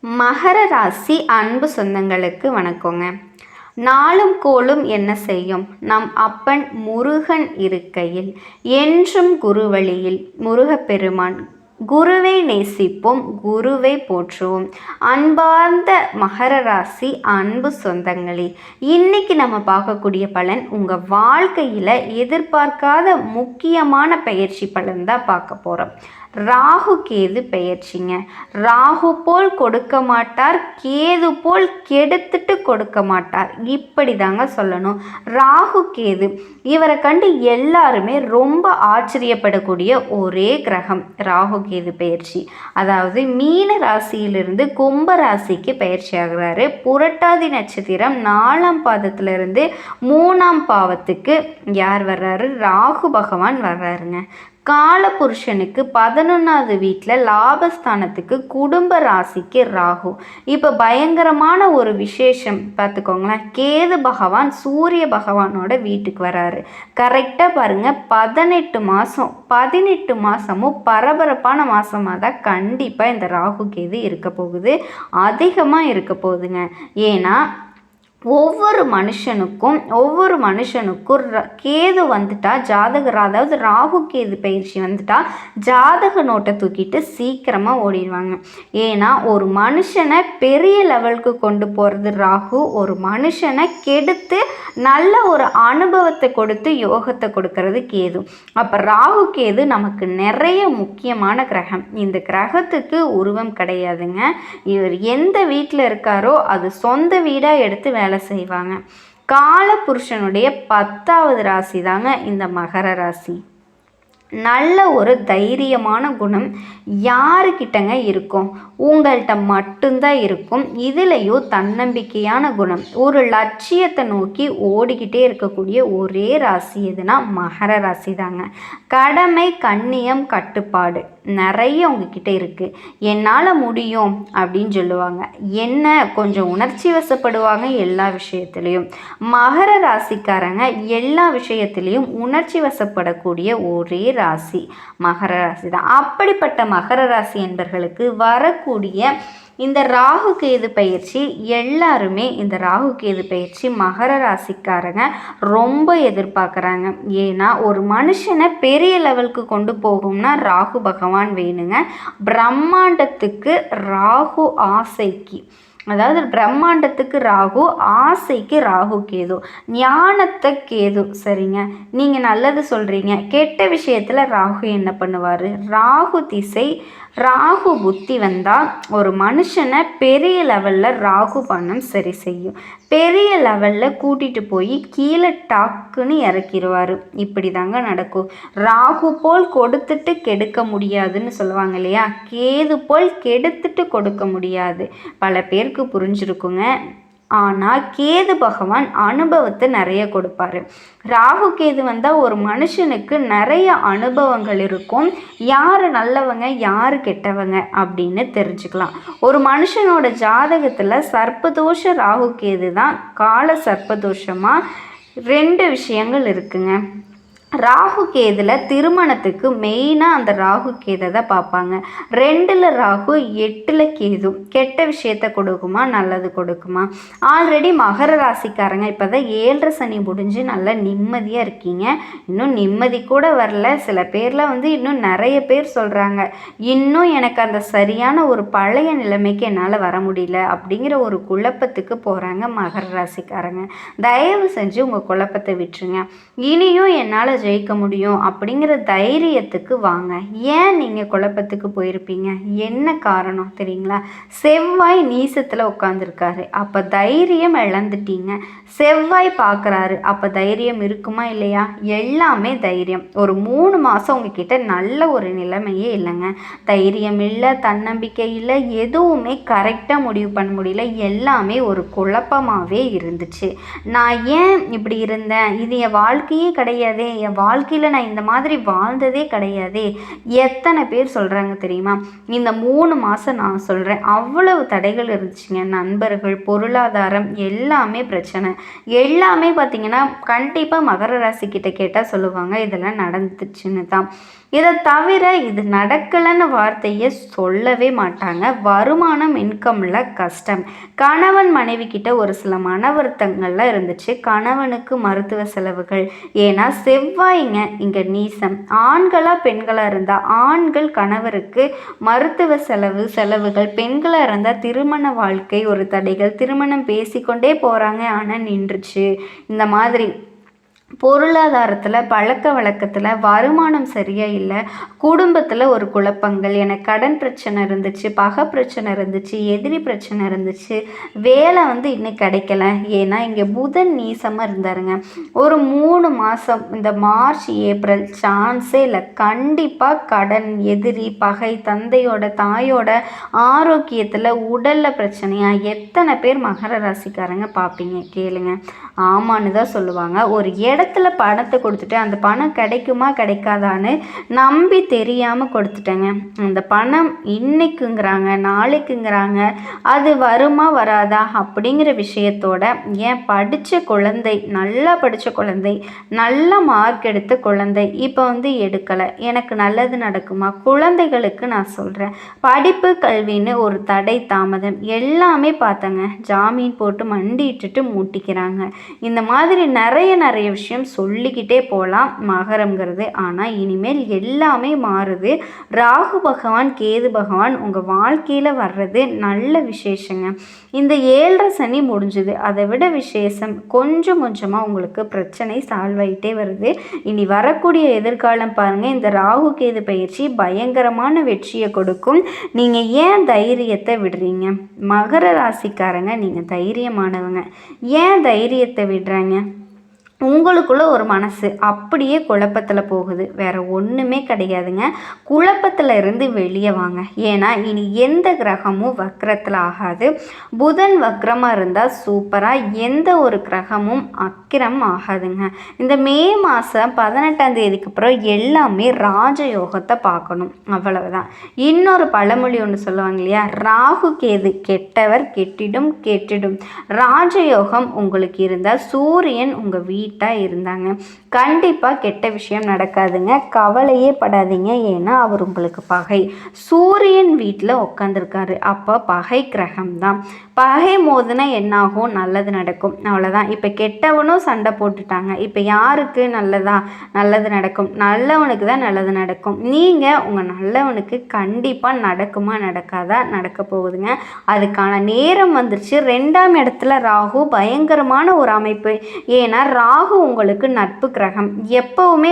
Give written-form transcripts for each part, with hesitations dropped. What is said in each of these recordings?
மகர ராசி அன்பு சொந்தங்களுக்கு வணக்கங்க. நாளும் கோளும் என்ன செய்யும்? நம் அப்பன் முருகன் இருக்கையில் என்றும் குருவழியில் முருகப்பெருமான். குருவை நேசிப்போம், குருவை போற்றுவோம். அன்பார்ந்த மகர ராசி அன்பு சொந்தங்களே, இன்னைக்கு நம்ம பார்க்கக்கூடிய பலன் உங்கள் வாழ்க்கையில் எதிர்பார்க்காத முக்கியமான பயிற்சி பலன் தான் பார்க்க போகிறோம். ராகு கேது பெயர்ச்சிங்க. ராகு போல் கொடுக்க மாட்டார், கேது போல் கெடுத்துட்டு கொடுக்க மாட்டார், இப்படி தாங்க சொல்லணும். ராகு கேது இவரை கண்டு எல்லாருமே ரொம்ப ஆச்சரியப்படக்கூடிய ஒரே கிரகம் ராகு கேது பெயர்ச்சி. அதாவது மீன ராசியிலிருந்து கும்ப ராசிக்கு பயிற்சி ஆகிறாரு. புரட்டாதி நட்சத்திரம் 4ஆம் பாதத்திலிருந்து 3ஆம் பாவத்துக்கு யார் வர்றாரு? ராகு பகவான் வர்றாருங்க. காலபுருஷனுக்கு 11வது வீட்டில் லாபஸ்தானத்துக்கு குடும்ப ராசிக்கு ராகு. இப்போ பயங்கரமான ஒரு விசேஷம் பார்த்துக்கோங்களேன். கேது பகவான் சூரிய பகவானோட வீட்டுக்கு வராரு. கரெக்டாக பாருங்கள், 18 மாதமும் பரபரப்பான மாதமாக தான் கண்டிப்பாக இந்த ராகு கேது இருக்க போகுது. அதிகமாக இருக்க போகுதுங்க. ஏன்னா ஒவ்வொரு மனுஷனுக்கும் கேது வந்துட்டா அதாவது ராகு கேது பயிற்சி வந்துட்டா ஜாதக நோட்டை தூக்கிட்டு சீக்கிரமாக ஓடிடுவாங்க. ஏன்னா ஒரு மனுஷனை பெரிய லெவலுக்கு கொண்டு போகிறது ராகு, ஒரு மனுஷனை கெடுத்து நல்ல ஒரு அனுபவத்தை கொடுத்து யோகத்தை கொடுக்கறது கேது. அப்போ ராகு கேது நமக்கு நிறைய முக்கியமான கிரகம். இந்த கிரகத்துக்கு உருவம் கிடையாதுங்க. இவர் எந்த வீட்டில் இருக்காரோ அது சொந்த வீடாக எடுத்து வேலை செய்வாங்க. காலபுருஷனுடைய 10வது ராசி தாங்க இந்த மகர ராசி. நல்ல ஒரு தைரியமான குணம் யாருக்கிட்டங்க இருக்கும்? உங்கள்கிட்ட மட்டும்தான் இருக்கும். இதுலேயும் தன்னம்பிக்கையான குணம், ஒரு லட்சியத்தை நோக்கி ஓடிக்கிட்டே இருக்கக்கூடிய ஒரே ராசி எதுனா மகர ராசி தாங்க. கடமை, கண்ணியம், கட்டுப்பாடு நிறைய உங்ககிட்ட இருக்குது. என்னால் முடியும் அப்படின்னு சொல்லுவாங்க. என்ன கொஞ்சம் உணர்ச்சி வசப்படுவாங்க எல்லா விஷயத்துலேயும். மகர ராசிக்காரங்க எல்லா விஷயத்துலேயும் உணர்ச்சி வசப்படக்கூடிய ஒரே ராசி மகர ராசி தான். அப்படிப்பட்ட மகர ராசி என்பவர்களுக்கு வரக்கூடிய இந்த ராகு கேது பயிற்சி எல்லாருமே இந்த ராகு கேது பயிற்சி மகர ராசிக்காரங்க ரொம்ப எதிர்பார்க்குறாங்க. ஏன்னா ஒரு மனுஷனை பெரிய லெவலுக்கு கொண்டு போகும்னா ராகு பகவான் வேணுங்க. பிரம்மாண்டத்துக்கு ராகு ஆசைக்கு, அதாவது பிரம்மாண்டத்துக்கு ராகு, ஆசைக்கு ராகு கேது, ஞானத்தை கேது. சரிங்க, நீங்கள் நல்லது சொல்கிறீங்க, கெட்ட விஷயத்தில் ராகு என்ன பண்ணுவார்? ராகு திசை, ராகு புத்தி வந்தால் ஒரு மனுஷனை பெரிய லெவலில் ராகு பணம் சரி செய்யும். பெரிய லெவலில் கூட்டிகிட்டு போய் கீழே டாக்குன்னு இறக்கிடுவார். இப்படி தாங்க நடக்கும். ராகு போல் கொடுத்துட்டு கெடுக்க முடியாதுன்னு சொல்லுவாங்க இல்லையா? கேது போல் கெடுத்துட்டு கொடுக்க முடியாது. பல பேருக்கு புரிஞ்சிருக்குங்க. ஆனால் கேது பகவான் அனுபவத்தை நிறைய கொடுப்பாரு. ராகு கேது வந்தால் ஒரு மனுஷனுக்கு நிறைய அனுபவங்கள் இருக்கும். யார் நல்லவங்க யார் கெட்டவங்க அப்படின்னு தெரிஞ்சுக்கலாம். ஒரு மனுஷனோட ஜாதகத்தில் சர்ப்பதோஷ ராகு கேது தான் கால சர்ப்பதோஷமாக 2 விஷயங்கள் இருக்குங்க. ராகு கேதில் திருமணத்துக்கு மெயினாக அந்த ராகு கேதை தான் பார்ப்பாங்க. 2ல் ராகு 8ல் கேது கெட்ட விஷயத்தை கொடுக்குமா நல்லது கொடுக்குமா? ஆல்ரெடி மகர ராசிக்காரங்க இப்போ தான் 7.5 சனி முடிஞ்சு நல்லா நிம்மதியாக இருக்கீங்க. இன்னும் நிம்மதி கூட வரல. சில பேர்லாம் இன்னும் நிறைய பேர் சொல்கிறாங்க, இன்னும் எனக்கு அந்த சரியான ஒரு பழைய நிலைமைக்கு என்னால் வர முடியல அப்படிங்கிற ஒரு குழப்பத்துக்கு போகிறாங்க மகர ராசிக்காரங்க. தயவு செஞ்சு உங்கள் குழப்பத்தை விட்டுருங்க. இனியும் என்னால் ஜெயிக்க முடியும் அப்படிங்கிற தைரியத்துக்கு வாங்க. ஏன் நீங்கள் குழப்பத்துக்கு போயிருப்பீங்க? என்ன காரணம் தெரியுங்களா? செவ்வாய் நீசத்தில் உட்காந்துருக்காரு, அப்போ தைரியம் இழந்துட்டீங்க. செவ்வாய் பார்க்குறாரு, அப்போ தைரியம் இருக்குமா இல்லையா? எல்லாமே தைரியம். ஒரு 3 மாதம் உங்ககிட்ட நல்ல ஒரு நிலைமையே இல்லைங்க. தைரியம் இல்லை, தன்னம்பிக்கை இல்லை, எதுவுமே கரெக்டாக முடிவு பண்ண முடியல. எல்லாமே ஒரு குழப்பமாகவே இருந்துச்சு. நான் ஏன் இப்படி இருந்தேன்? இது என் வாழ்க்கையே கிடையாதே, என் என் வாழ்க்கையில் நான் இந்த மாதிரி வாழ்ந்ததே கிடையாதே. எத்தனை பேர் சொல்கிறாங்க தெரியுமா? இந்த 3 மாதம் நான் சொல்கிறேன் அவ்வளவு தடைகள் இருந்துச்சுங்க. நண்பர்கள், பொருளாதாரம் எல்லாமே பிரச்சனை. எல்லாமே பார்த்திங்கன்னா கண்டிப்பாக மகர ராசிக்கிட்ட கேட்டால் சொல்லுவாங்க இதெல்லாம் நடந்துச்சுன்னு தான். இதை தவிர இது நடக்கலைன்னு வார்த்தையை சொல்லவே மாட்டாங்க. வருமானம், இன்கம்ல கஷ்டம். கணவன் மனைவி கிட்ட ஒரு சில மன வருத்தங்கள்லாம் இருந்துச்சு. கணவனுக்கு மருத்துவ செலவுகள், ஏன்னா செவ்வாய்ங்க இங்கே நீசம். ஆண்களாக பெண்களாக இருந்தால் ஆண்கள் கணவருக்கு மருத்துவ செலவுகள், பெண்களாக இருந்தால் திருமண வாழ்க்கை ஒரு தடைகள், திருமணம் பேசிக்கொண்டே போகிறாங்க ஆனால் நின்றுச்சு. இந்த மாதிரி பொருளாதாரத்தில், பழக்க வழக்கத்தில், வருமானம் சரியாக இல்லை, குடும்பத்தில் ஒரு குழப்பங்கள், எனக்கு கடன் பிரச்சனை இருந்துச்சு, பகை பிரச்சனை இருந்துச்சு, எதிரி பிரச்சனை இருந்துச்சு, வேலை இன்னும் கிடைக்கல. ஏன்னா இங்கே புதன் நீசமாக இருந்தாருங்க. ஒரு 3 மாதம் இந்த மார்ச், ஏப்ரல் சான்ஸே இல்லை. கண்டிப்பாக கடன், எதிரி, பகை, தந்தையோட தாயோட ஆரோக்கியத்தில், உடலில் பிரச்சனையாக எத்தனை பேர் மகர ராசிக்காரங்க பார்ப்பீங்க? கேளுங்க. ஆமான்னு தான் சொல்லுவாங்க. ஒரு இடத்துல பணத்தை கொடுத்துட்டு அந்த பணம் கிடைக்குமா கிடைக்காதான்னு நம்பி தெரியாமல் கொடுத்துட்டேங்க. அந்த பணம் இன்னைக்குங்கிறாங்க, நாளைக்குங்கிறாங்க, அது வருமா வராதா அப்படிங்கிற விஷயத்தோட ஏன் படித்த குழந்தை, நல்லா படித்த குழந்தை, நல்ல மார்க் எடுத்த குழந்தை இப்போ எடுக்கலை, எனக்கு நல்லது நடக்குமா? குழந்தைகளுக்கு நான் சொல்கிறேன், படிப்பு கல்வின்னு ஒரு தடை, தாமதம் எல்லாமே பார்த்தேங்க. ஜாமீன் போட்டு மண்டிட்டுட்டு மூட்டிக்கிறாங்க. இந்த மாதிரி நிறைய விஷயம் சொல்லிக்கிட்டே போகலாம் மகரம்ங்கிறது. ஆனால் இனிமேல் எல்லாமே மாறுது. ராகு பகவான், கேது பகவான் உங்கள் வாழ்க்கையில் வர்றது நல்ல விசேஷங்க. இந்த 7.5 சனி முடிஞ்சுது. அதை விட விசேஷம் கொஞ்சம் கொஞ்சமாக உங்களுக்கு பிரச்சனை சால்வ் ஆகிட்டே வருது. இனி வரக்கூடிய எதிர்காலம் பாருங்கள். இந்த ராகு கேது பயிற்சி பயங்கரமான வெற்றியை கொடுக்கும். நீங்கள் ஏன் தைரியத்தை விடுறீங்க? மகர ராசிக்காரங்க நீங்கள் தைரியமானவங்க. ஏன் தைரியத்தை விடுறாங்க? உங்களுக்குள்ள ஒரு மனசு அப்படியே குழப்பத்தில் போகுது. வேற ஒன்றுமே கிடையாதுங்க. குழப்பத்தில் இருந்து வெளியே வாங்க. ஏன்னா இனி எந்த கிரகமும் வக்ரத்தில் ஆகாது. புதன் வக்ரமாக இருந்தால் சூப்பராக, எந்த ஒரு கிரகமும் அக்கிரம் ஆகாதுங்க. இந்த மே மாதம் 18ஆம் தேதிக்கு அப்புறம் எல்லாமே ராஜயோகத்தை பார்க்கணும், அவ்வளவுதான். இன்னொரு பழமொழி ஒன்று சொல்லுவாங்க இல்லையா, ராகு கேது கெட்டவர் கெட்டிடும் கெட்டிடும். ராஜயோகம் உங்களுக்கு இருந்தால் சூரியன் உங்கள் இருந்தாங்க கண்டிப்பாக கெட்ட விஷயம் நடக்காதுங்க. கவலையே படாதீங்க. ஏன்னா அவர் உங்களுக்கு பகை. சூரியன் வீட்டில் உட்காந்துருக்காரு. அப்போ பகை கிரகம் தான். பகை மோதுனா என்னாகும்? நல்லது நடக்கும், அவ்வளோதான். இப்போ கெட்டவனும் சண்டை போட்டுட்டாங்க. இப்போ யாருக்கு நல்லது நடக்கும்? நல்லவனுக்கு தான் நல்லது நடக்கும். நீங்கள் உங்கள் நல்லவனுக்கு கண்டிப்பாக நடக்குமா நடக்காதா? நடக்க போகுதுங்க. அதுக்கான நேரம் வந்துருச்சு. 2ஆம் இடத்துல ராகு, பயங்கரமான ஒரு அமைப்பு. ஏன்னா ராகு உங்களுக்கு நட்பு கிரகம். எப்பவுமே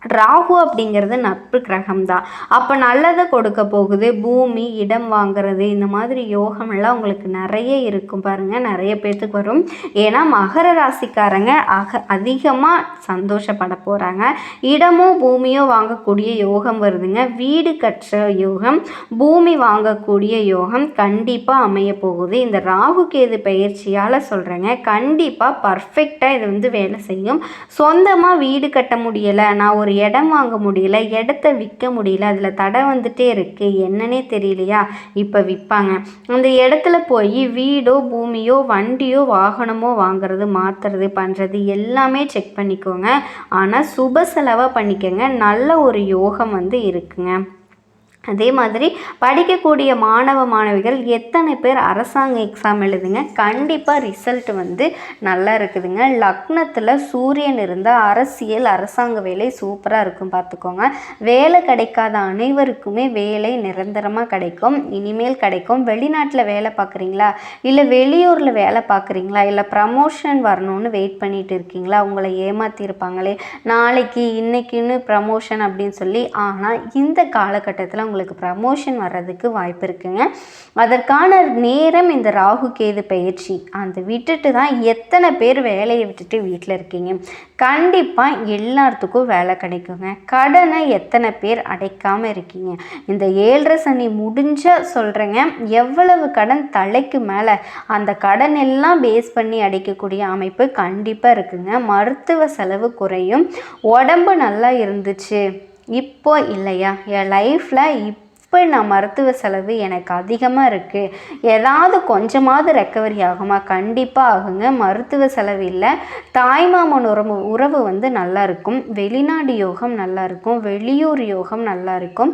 ராகு அப்படிங்கிறது நட்பு கிரகம் தான். அப்போ நல்லதை கொடுக்க போகுது. பூமி, இடம் வாங்கிறது, இந்த மாதிரி யோகமெல்லாம் உங்களுக்கு நிறைய இருக்கும் பாருங்கள். நிறைய பேர்த்துக்கு வரும். ஏன்னா மகர ராசிக்காரங்க அதிகமாக சந்தோஷப்பட போகிறாங்க. இடமோ பூமியோ வாங்கக்கூடிய யோகம் வருதுங்க. வீடு கற்ற யோகம், பூமி வாங்கக்கூடிய யோகம் கண்டிப்பாக அமைய போகுது. இந்த ராகு கேது பயிற்சியால் சொல்கிறேங்க, கண்டிப்பாக பர்ஃபெக்டாக இது வேலை செய்யும். சொந்தமாக வீடு கட்ட முடியலை, நான் ஒரு இடம் வாங்க முடியல, இடத்த விற்க முடியல, அதில் தடை வந்துட்டே இருக்குது, என்னன்னே தெரியலையா, இப்போ விற்பாங்க. அந்த இடத்துல போய் வீடோ பூமியோ வண்டியோ வாகனமோ வாங்குறது, மாற்றுறது, பண்ணுறது எல்லாமே செக் பண்ணிக்கோங்க. ஆனால் சுப செலவாக பண்ணிக்கோங்க. நல்ல ஒரு யோகம் இருக்குங்க. அதே மாதிரி படிக்கக்கூடிய மாணவிகள் எத்தனை பேர் அரசாங்க எக்ஸாம் எழுதுங்க? கண்டிப்பாக ரிசல்ட் நல்லா இருக்குதுங்க. லக்னத்தில் சூரியன் இருந்தால் அரசியல், அரசாங்க வேலை சூப்பராக இருக்கும், பார்த்துக்கோங்க. வேலை கிடைக்காத அனைவருக்குமே வேலை நிரந்தரமாக கிடைக்கும், இனிமேல் கிடைக்கும். வெளிநாட்டில் வேலை பார்க்குறீங்களா, இல்லை வெளியூரில் வேலை பார்க்குறீங்களா, இல்லை ப்ரமோஷன் வரணும்னு வெயிட் பண்ணிட்டு இருக்கீங்களா? உங்களை ஏமாற்றிருப்பாங்களே நாளைக்கு இன்னைக்குன்னு ப்ரமோஷன் அப்படின்னு சொல்லி. ஆனால் இந்த காலகட்டத்தில் உங்களுக்கு ப்ரமோஷன் வர்றதுக்கு வாய்ப்பு இருக்குங்க. அதற்கான நேரம் இந்த ராகு கேது பயிற்சி. அந்த விட்டுட்டு தான் எத்தனை பேர் வேலையை விட்டுட்டு வீட்டில் இருக்கீங்க. கண்டிப்பாக எல்லாத்துக்கும் வேலை கிடைக்குங்க. கடனை எத்தனை பேர் அடைக்காமல் இருக்கீங்க. இந்த 7.5 சனி முடிஞ்ச சொல்கிறேங்க, எவ்வளவு கடன் தலைக்கு மேலே அந்த கடன் எல்லாம் பேஸ் பண்ணி அடைக்கக்கூடிய அமைப்பு கண்டிப்பாக இருக்குங்க. மருத்துவ செலவு குறையும். உடம்பு நல்லா இருந்துச்சு இப்போ இல்லையா, என் லைஃப்பில் நான் மருத்துவ செலவு எனக்கு அதிகமாக இருக்குது, ஏதாவது கொஞ்சமாவது ரெக்கவரி ஆகுமா? கண்டிப்பாக ஆகுங்க. மருத்துவ செலவு இல்லை, தாய்மாமன் உறவு வந்து நல்லா இருக்கும். வெளிநாடு யோகம் நல்லா இருக்கும். வெளியூர் யோகம் நல்லா இருக்கும்.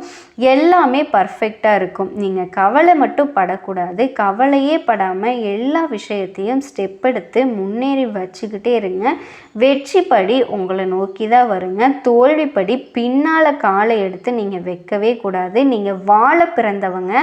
எல்லாமே பர்ஃபெக்டாக இருக்கும். நீங்கள் கவலை மட்டும் படக்கூடாது. கவலையே படாமல் எல்லா விஷயத்தையும் ஸ்டெப் எடுத்து முன்னேறி வச்சுக்கிட்டே இருங்க. வெற்றிப்படி உங்களை நோக்கி தான் வருங்க. தோல்விப்படி பின்னால் காலை எடுத்து நீங்கள் வைக்கவே கூடாது. நீங்கள் வாழ பிறந்தவங்க,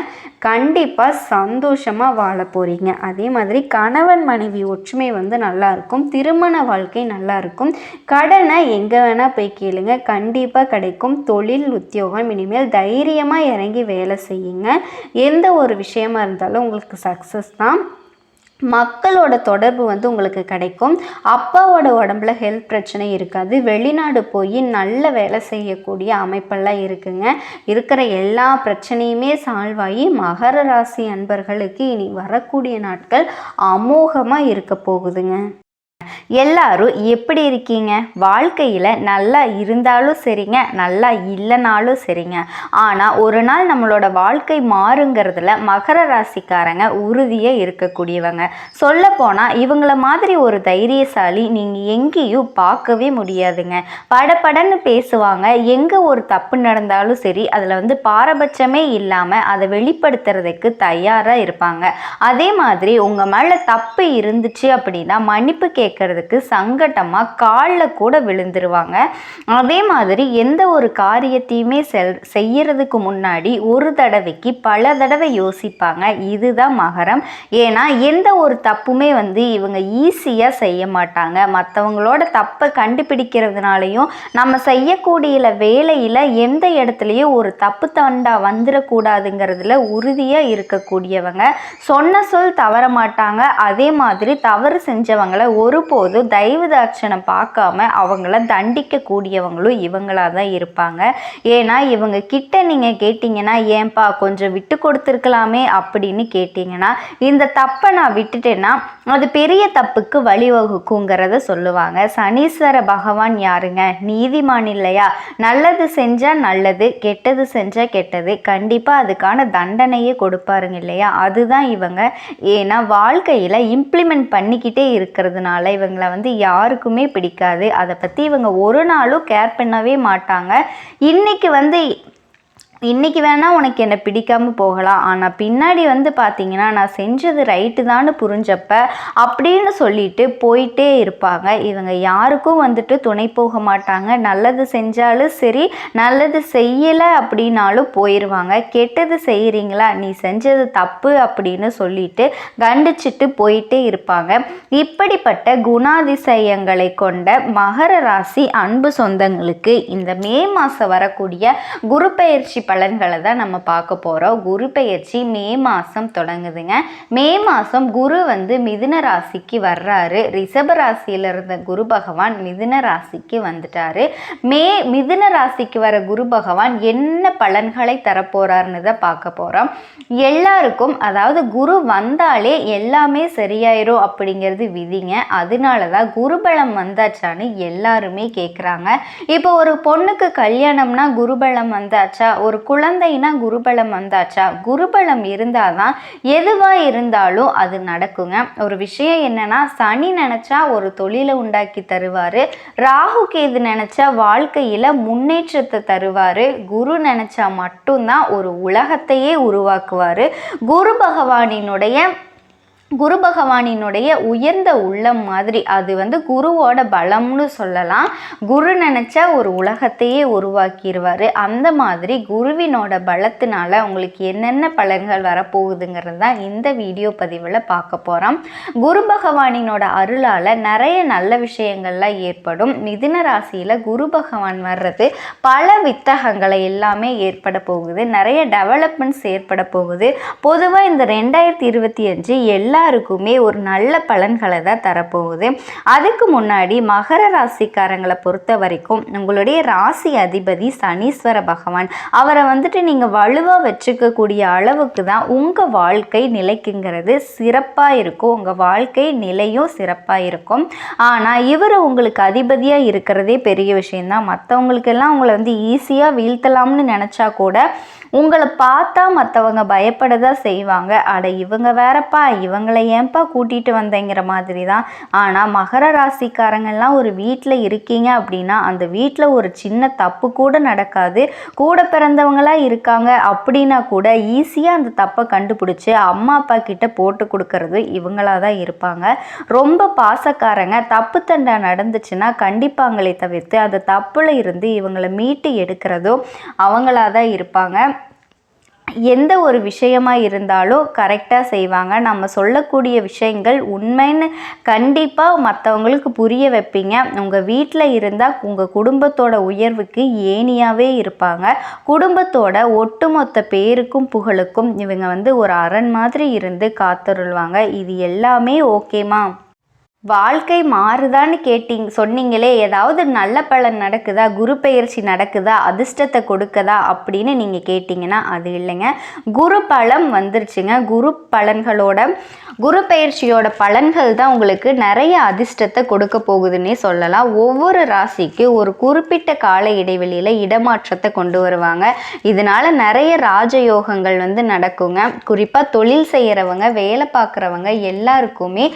கண்டிப்பாக சந்தோஷமாக வாழ போகிறீங்க. அதே மாதிரி கணவன் மனைவி ஒற்றுமை வந்து நல்லாயிருக்கும். திருமண வாழ்க்கை நல்லாயிருக்கும். கடனை எங்கே வேணால் போய் கேளுங்க, கண்டிப்பாக கிடைக்கும். தொழில் உத்தியோகம் இனிமேல் தைரியமாக இறங்கி வேலை செய்யுங்க. எந்த ஒரு விஷயமா இருந்தாலும் உங்களுக்கு சக்ஸஸ் தான். மக்களோட தொடர்பு வந்து உங்களுக்கு கிடைக்கும். அப்பாவோட உடம்புல ஹெல்த் பிரச்சனை இருக்காது. வெளிநாடு போய் நல்ல வேலை செய்யக்கூடிய அமைப்பெல்லாம் இருக்குங்க. இருக்கிற எல்லா பிரச்சனையுமே சால்வ் ஆகி மகர ராசி அன்பர்களுக்கு இனி வரக்கூடிய நாட்கள் அமோகமாக இருக்க போகுதுங்க. எல்லாரும் எப்படி இருக்கீங்க? வாழ்க்கையில் நல்லா இருந்தாலும் சரிங்க, நல்லா இல்லைனாலும் சரிங்க, ஆனால் ஒரு நாள் நம்மளோட வாழ்க்கை மாறுங்கிறதுல மகர ராசிக்காரங்க உறுதியாக இருக்கக்கூடியவங்க. சொல்லப்போனால் இவங்கள மாதிரி ஒரு தைரியசாலி நீங்கள் எங்கேயும் பார்க்கவே முடியாதுங்க. படப்படன்னு பேசுவாங்க. எங்கே ஒரு தப்பு நடந்தாலும் சரி, அதில் வந்து பாரபட்சமே இல்லாமல் அதை வெளிப்படுத்துறதுக்கு தயாராக இருப்பாங்க. அதே மாதிரி உங்கள் மேலே தப்பு இருந்துச்சு அப்படின்னா மன்னிப்பு கேட்கறதுக்கு சங்கட்டமாக காலில் கூட விழுந்துருவாங்க. அதே மாதிரி எந்த ஒரு காரியத்தையுமே செய்யறதுக்கு முன்னாடி ஒரு தடவைக்கு பல தடவை யோசிப்பாங்க. இதுதான் மகரம். ஏன்னா எந்த ஒரு தப்புமே வந்து இவங்க ஈஸியாக செய்ய மாட்டாங்க. மற்றவங்களோட தப்பை கண்டுபிடிக்கிறதுனாலையும் நம்ம செய்யக்கூடிய வேலையில் எந்த இடத்துலையும் ஒரு தப்பு தண்டா வந்துடக்கூடாதுங்கிறதுல உறுதியாக இருக்கக்கூடியவங்க. சொன்ன சொல் தவற மாட்டாங்க. அதே மாதிரி தவறு செஞ்சவங்களை ஒருபோதும் தயவு தாட்சணம் பார்க்காம அவங்கள தண்டிக்க கூடியவங்களும் இவங்களாக தான் இருப்பாங்க. ஏன்னா இவங்க கிட்ட நீங்கள் கேட்டிங்கன்னா, ஏன்பா கொஞ்சம் விட்டு கொடுத்துருக்கலாமே அப்படின்னு கேட்டிங்கன்னா, இந்த தப்பை நான் விட்டுட்டேன்னா அது பெரிய தப்புக்கு வழிவகுக்குங்கிறத சொல்லுவாங்க. சனீஸ்வர பகவான் யாருங்க? நீதிமான் இல்லையா? நல்லது செஞ்சால் நல்லது, கெட்டது செஞ்சால் கெட்டது, கண்டிப்பாக அதுக்கான தண்டனையே கொடுப்பாருங்க இல்லையா? அதுதான் இவங்க. ஏன்னா வாழ்க்கையில் இம்ப்ளிமெண்ட் பண்ணிக்கிட்டே இருக்கிறதுனால இவங்களை வந்து யாருக்குமே பிடிக்காது. அதை பற்றி இவங்க ஒரு நாளும் கேர் பண்ணவே மாட்டாங்க. இன்றைக்கி வேணால் உனக்கு என்னை பிடிக்காமல் போகலாம், ஆனால் பின்னாடி வந்து பார்த்தீங்கன்னா நான் செஞ்சது ரைட்டு தான்னு புரிஞ்சப்ப அப்படின்னு சொல்லிட்டு போயிட்டே இருப்பாங்க. இவங்க யாருக்கும் வந்துட்டு துணை போக மாட்டாங்க. நல்லது செஞ்சாலும் சரி, நல்லது செய்யலை அப்படின்னாலும் போயிடுவாங்க. கெட்டது செய்கிறீங்களா, நீ செஞ்சது தப்பு அப்படின்னு சொல்லிட்டு கண்டிச்சிட்டு போயிட்டே இருப்பாங்க. இப்படிப்பட்ட குணாதிசயங்களை கொண்ட மகர ராசி அன்பு சொந்தங்களுக்கு இந்த மே மாதம் வரக்கூடிய குரு பெயர்ச்சி பலன்களை தான் நம்ம பார்க்க போகிறோம். குரு பெயர்ச்சி மே மாதம் தொடங்குதுங்க. மே மாதம் குரு வந்து மிதுன ராசிக்கு வர்றாரு. ரிஷப ராசியில் இருந்த குரு பகவான் மிதுன ராசிக்கு வந்துட்டாரு. மிதுன ராசிக்கு வர குரு பகவான் என்ன பலன்களை தரப்போறாருன்னு தான் பார்க்க போகிறோம். எல்லாருக்கும், அதாவது குரு வந்தாலே எல்லாமே சரியாயிரும் அப்படிங்கிறது விதிங்க. அதனால தான் குருபலம் வந்தாச்சான்னு எல்லாருமே கேட்குறாங்க. இப்போ ஒரு பொண்ணுக்கு கல்யாணம்னா குருபலம் வந்தாச்சா, ஒரு குழந்தைனா குருபலம் வந்தாச்சா? குருபலம் இருந்தால் தான் எதுவாக இருந்தாலும் அது நடக்குங்க. ஒரு விஷயம் என்னன்னா, சனி நினச்சா ஒரு தொழிலை உண்டாக்கி தருவார். ராகு கேது நினச்சா வாழ்க்கையில் முன்னேற்றத்தை தருவார். குரு நினச்சா மட்டும்தான் ஒரு உலகத்தையே உருவாக்குவார். குரு பகவானினுடைய குரு பகவானினுடைய உயர்ந்த உள்ளம் மாதிரி, அது குருவோட பலம்னு சொல்லலாம். குரு நினச்சா ஒரு உலகத்தையே உருவாக்கிடுவார். அந்த மாதிரி குருவினோட பலத்தினால உங்களுக்கு என்னென்ன பலன்கள் வரப்போகுதுங்கிறது தான் இந்த வீடியோ பதிவில் பார்க்க போகிறோம். குரு பகவானினோட அருளால் நிறைய நல்ல விஷயங்கள்லாம் ஏற்படும். மிதுன ராசியில் குரு பகவான் வர்றது பல வித்தகங்களை எல்லாமே ஏற்பட போகுது. நிறைய டெவலப்மெண்ட்ஸ் ஏற்பட போகுது. பொதுவாக இந்த 2025 எல்லாருக்குமே ஒரு நல்ல பலன்களை தான் தரப்போகுது. அதுக்கு முன்னாடி மகர ராசிக்காரங்களை பொறுத்த வரைக்கும் உங்களுடைய ராசி அதிபதி சனீஸ்வர பகவான், அவரை நீங்கள் வலுவாக வச்சுக்கக்கூடிய அளவுக்கு தான் உங்கள் வாழ்க்கை நிலைக்குங்கிறது சிறப்பாக இருக்கும். உங்கள் வாழ்க்கை நிலையும் சிறப்பாக இருக்கும். ஆனால் இவர் உங்களுக்கு அதிபதியாக இருக்கிறதே பெரிய விஷயந்தான். மற்றவங்களுக்கெல்லாம் உங்களை ஈஸியாக வீழ்த்தலாம்னு நினச்சா கூட உங்களை பார்த்தா மற்றவங்க பயப்பட தான் செய்வாங்க. அட இவங்க வேறப்பா, இவங்களை ஏன்பா கூட்டிகிட்டு வந்தேங்கிற மாதிரி தான். ஆனால் மகர ராசிக்காரங்கள்லாம் ஒரு வீட்டில் இருக்கீங்க அப்படின்னா அந்த வீட்டில் ஒரு சின்ன தப்பு கூட நடக்காது. கூட பிறந்தவங்களாக இருக்காங்க அப்படின்னா கூட ஈஸியாக அந்த தப்பை கண்டுபிடிச்சி அம்மா அப்பா கிட்ட போட்டு கொடுக்கறது இவங்களாக தான் இருப்பாங்க. ரொம்ப பாசக்காரங்க. தப்பு தண்டை நடந்துச்சுன்னா கண்டிப்பாங்களே தவிர்த்து அந்த தப்புல இருந்து இவங்களை மீட்டு எடுக்கிறதோ அவங்களாக தான் இருப்பாங்க. எந்த ஒரு விஷயமா இருந்தாலும் கரெக்டாக செய்வாங்க. நம்ம சொல்லக்கூடிய விஷயங்கள் உண்மைன்னு கண்டிப்பாக மற்றவங்களுக்கு புரிய வைப்பீங்க. உங்கள் வீட்டில் இருந்தால் உங்கள் குடும்பத்தோட உயர்வுக்கு ஏணியாகவே இருப்பாங்க. குடும்பத்தோட ஒட்டுமொத்த பேருக்கும் புகழுக்கும் இவங்க ஒரு அரண் மாதிரி இருந்து காத்தருள்வாங்க. இது எல்லாமே ஓகேமா? வாழ்க்கை மாறுதான்னு சொன்னீங்களே, ஏதாவது நல்ல பலன் நடக்குதா, குரு பெயர்ச்சி நடக்குதா, அதிர்ஷ்டத்தை கொடுக்குதா அப்படின்னு நீங்கள் கேட்டிங்கன்னா அது இல்லைங்க. குரு பலம் வந்துருச்சுங்க. குரு பலன்களோட குரு பெயர்ச்சியோட பலன்கள் தான் உங்களுக்கு நிறைய அதிர்ஷ்டத்தை கொடுக்க போகுதுன்னே சொல்லலாம். ஒவ்வொரு ராசிக்கு ஒரு குறிப்பிட்ட கால இடைவெளியில் இடமாற்றத்தை கொண்டு வருவாங்க. இதனால் நிறைய ராஜயோகங்கள் நடக்குங்க. குறிப்பாக தொழில் செய்கிறவங்க, வேலை பார்க்குறவங்க எல்லாருக்குமே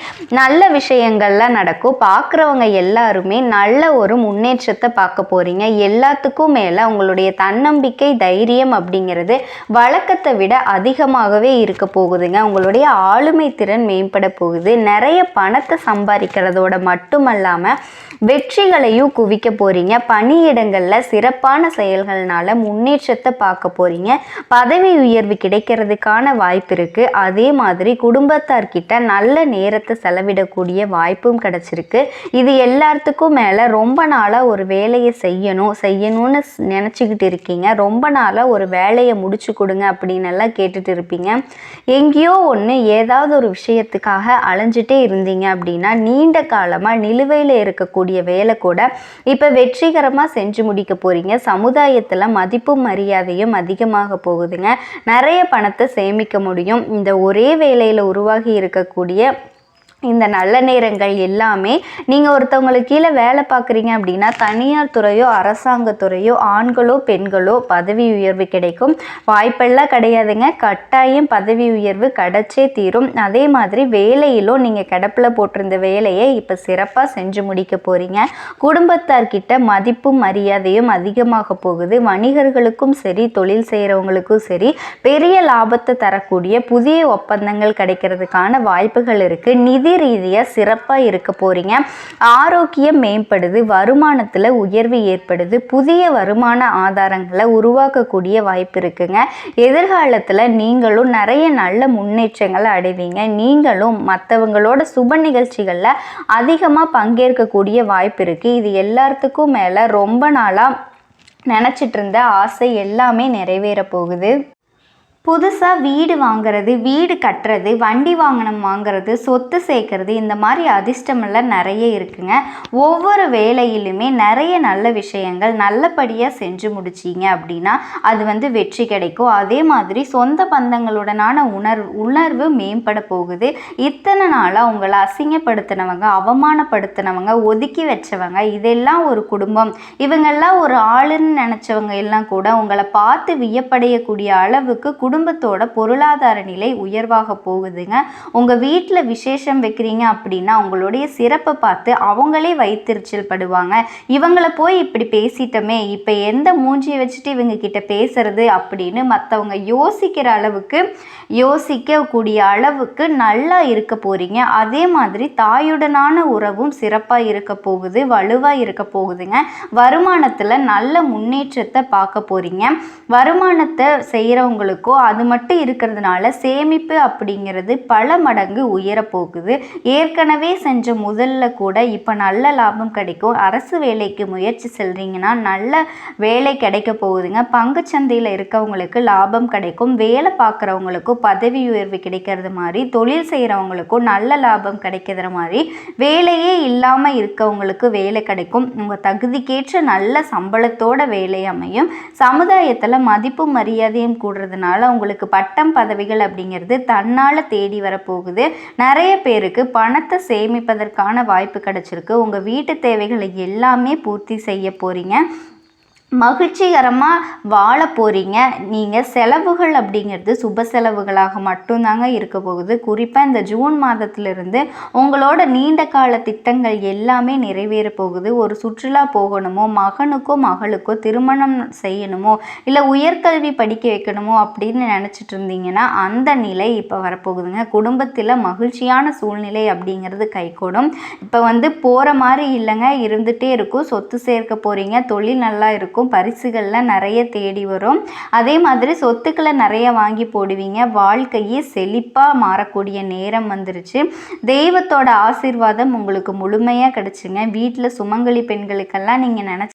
நல்ல விஷயங்கள்லாம் நடக்கும். பார்க்குறவங்க எல்லாருமே நல்ல ஒரு முன்னேற்றத்தை பார்க்க போகிறீங்க. எல்லாத்துக்கும் மேலே உங்களுடைய தன்னம்பிக்கை, தைரியம் அப்படிங்கிறது வழக்கத்தை விட அதிகமாகவே இருக்க போகுதுங்க. உங்களுடைய ஆளுமை திறன் மேம்பட போகுது. நிறைய பணத்தை சம்பாதிக்கிறதோட மட்டுமல்லாமல் வெற்றிகளையும் குவிக்க போகிறீங்க. பணியிடங்களில் சிறப்பான செயல்கள்னால முன்னேற்றத்தை பார்க்க போகிறீங்க. பதவி உயர்வு கிடைக்கிறதுக்கான வாய்ப்பு இருக்குது. அதே மாதிரி குடும்பத்தார்கிட்ட நல்ல நேரத்தை செலவிடக்கூடிய வாய்ப்பும் கிடச்சிருக்கு. இது எல்லாத்துக்கும் மேலே ரொம்ப நாளாக ஒரு வேலையை செய்யணும்னு நினச்சிக்கிட்டு இருக்கீங்க. ரொம்ப நாளாக ஒரு வேலையை முடிச்சு கொடுங்க அப்படின்னு எல்லாம் கேட்டுட்டு இருப்பீங்க. எங்கேயோ ஒன்று ஏதாவது ஒரு விஷயத்துக்காக அலைஞ்சிட்டே இருந்தீங்க அப்படின்னா நீண்ட காலமாக நிலுவையில் இருக்கக்கூடிய வேலை கூட இப்போ வெற்றிகரமாக செஞ்சு முடிக்க போகிறீங்க. சமுதாயத்தில் மதிப்பும் மரியாதையும் அதிகமாக போகுதுங்க. நிறைய பணத்தை சேமிக்க முடியும். இந்த ஒரே வேலையில் உருவாகி இருக்கக்கூடிய இந்த நல்ல நேரங்கள் எல்லாமே நீங்கள் ஒருத்தவங்களுக்கு கீழே வேலை பார்க்குறீங்க அப்படின்னா தனியார் துறையோ அரசாங்கத்துறையோ ஆண்களோ பெண்களோ பதவி உயர்வு கிடைக்கும். வாய்ப்பெல்லாம் கிடையாதுங்க. கட்டாயம் பதவி உயர்வு கிடைச்சே தீரும். அதே மாதிரி வேலையிலும் நீங்கள் கிடப்பில் போட்டிருந்த வேலையை இப்போ சிறப்பாக செஞ்சு முடிக்க போகிறீங்க. குடும்பத்தார்கிட்ட மதிப்பும் மரியாதையும் அதிகமாக போகுது. வணிகர்களுக்கும் சரி, தொழில் செய்கிறவங்களுக்கும் சரி பெரிய லாபத்தை தரக்கூடிய புதிய ஒப்பந்தங்கள் கிடைக்கிறதுக்கான வாய்ப்புகள் இருக்குது. நிதி ரீதியாக சிறப்பாக இருக்க போகிறீங்க. ஆரோக்கியம் மேம்படுது. வருமானத்தில் உயர்வு ஏற்படுது. புதிய வருமான ஆதாரங்களை உருவாக்கக்கூடிய வாய்ப்பு இருக்குங்க. எதிர்காலத்தில் நீங்களும் நிறைய நல்ல முன்னேற்றங்களை அடைவீங்க. நீங்களும் மற்றவங்களோட சுப நிகழ்ச்சிகளில் அதிகமாக பங்கேற்கக்கூடிய வாய்ப்பு இருக்குது. இது எல்லாத்துக்கும் மேலே ரொம்ப நாளாக நினச்சிட்டு இருந்த ஆசை எல்லாமே நிறைவேற போகுது. புதுசாக வீடு வாங்கிறது, வீடு கட்டுறது, வண்டி வாகனம் வாங்கிறது, சொத்து சேர்க்கறது, இந்த மாதிரி அதிர்ஷ்டமெல்லாம் நிறைய இருக்குங்க. ஒவ்வொரு வேலையிலுமே நிறைய நல்ல விஷயங்கள் நல்லபடியாக செஞ்சு முடிச்சிங்க அப்படின்னா அது வெற்றி கிடைக்கும். அதே மாதிரி சொந்த பந்தங்களுடனான உணர்வு மேம்பட போகுது. இத்தனை நாளாக உங்களை அசிங்கப்படுத்தினவங்க, அவமானப்படுத்தினவங்க, ஒதுக்கி வச்சவங்க, இதெல்லாம் ஒரு குடும்பம், இவங்கெல்லாம் ஒரு ஆளுன்னு நினச்சவங்க எல்லாம் கூட உங்களை பார்த்து வியப்படையக்கூடிய அளவுக்கு குடும்பத்தோட பொருளாதார நிலை உயர்வாக போகுதுங்க. உங்கள் வீட்டில் விசேஷம் வைக்கிறீங்க அப்படின்னா உங்களுடைய சிறப்பை பார்த்து அவங்களே வயிற்றுச்சல் படுவாங்க. இவங்களை போய் இப்படி பேசிட்டோமே, இப்போ எந்த மூஞ்சியை வச்சுட்டு இவங்க கிட்ட பேசுறது அப்படின்னு மற்றவங்க யோசிக்கக்கூடிய அளவுக்கு நல்லா இருக்க போறீங்க. அதே மாதிரி தாயுடனான உறவும் சிறப்பாக இருக்க போகுது, வலுவாக இருக்க போகுதுங்க. வருமானத்தில் நல்ல முன்னேற்றத்தை பார்க்க போறீங்க. வருமானத்தை செய்கிறவங்களுக்கோ அது மட்டும் இருக்கிறதுனால சேமிப்பு அப்படிங்கிறது பல மடங்கு உயரப்போகுது. ஏற்கனவே செஞ்ச முதல்ல கூட இப்போ நல்ல லாபம் கிடைக்கும். அரசு வேலைக்கு முயற்சி செல்றீங்கன்னா நல்ல வேலை கிடைக்க போகுதுங்க. பங்குச்சந்தையில் இருக்கவங்களுக்கு லாபம் கிடைக்கும். வேலை பார்க்குறவங்களுக்கும் பதவி உயர்வு கிடைக்கிறது மாதிரி, தொழில் செய்கிறவங்களுக்கும் நல்ல லாபம் கிடைக்கிற மாதிரி, வேலையே இல்லாமல் இருக்கவங்களுக்கு வேலை கிடைக்கும். உங்கள் தகுதிக்கேற்ற நல்ல சம்பளத்தோட வேலை அமையும். சமுதாயத்தில் மதிப்பு மரியாதையும் கூடுறதுனால உங்களுக்கு பட்டம் பதவிகள் அப்படிங்கிறது தன்னால் தேடி வரப்போகுது. நிறைய பேருக்கு பணத்தை சேமிப்பதற்கான வாய்ப்பு கிடைச்சிருக்கு. உங்கள் வீட்டு தேவைகளை எல்லாமே பூர்த்தி செய்ய போகிறீங்க. மகிழ்ச்சிகரமாக வாழ போகிறீங்க. நீங்கள் செலவுகள் அப்படிங்கிறது சுப செலவுகளாக மட்டும்தாங்க இருக்க போகுது. குறிப்பாக இந்த ஜூன் மாதத்திலிருந்து உங்களோட நீண்ட கால திட்டங்கள் எல்லாமே நிறைவேற போகுது. ஒரு சுற்றுலா போகணுமோ, மகனுக்கோ மகளுக்கோ திருமணம் செய்யணுமோ, இல்லை உயர்கல்வி படிக்க வைக்கணுமோ அப்படின்னு நினச்சிட்டு இருந்தீங்கன்னா அந்த நிலை இப்போ வரப்போகுதுங்க. குடும்பத்தில் மகிழ்ச்சியான சூழ்நிலை அப்படிங்கிறது கைகூடும். இப்போ போகிற மாதிரி இல்லைங்க, இருந்துகிட்டே இருக்கும். சொத்து சேர்க்க போகிறீங்க, தொழில் நல்லா இருக்கும், பரிசுகள்லாம் நிறைய தேடி வரும். அதே மாதிரி சொத்துக்களை நிறைய வாங்கி போடுவீங்க. வாழ்க்கையே செழிப்பாக மாறக்கூடிய நேரம் வந்துருச்சு. தெய்வத்தோட ஆசீர்வாதம் உங்களுக்கு முழுமையாக கிடைச்சுங்க. வீட்டில் சுமங்கலி பெண்களுக்கெல்லாம் நீங்கள் நினச்ச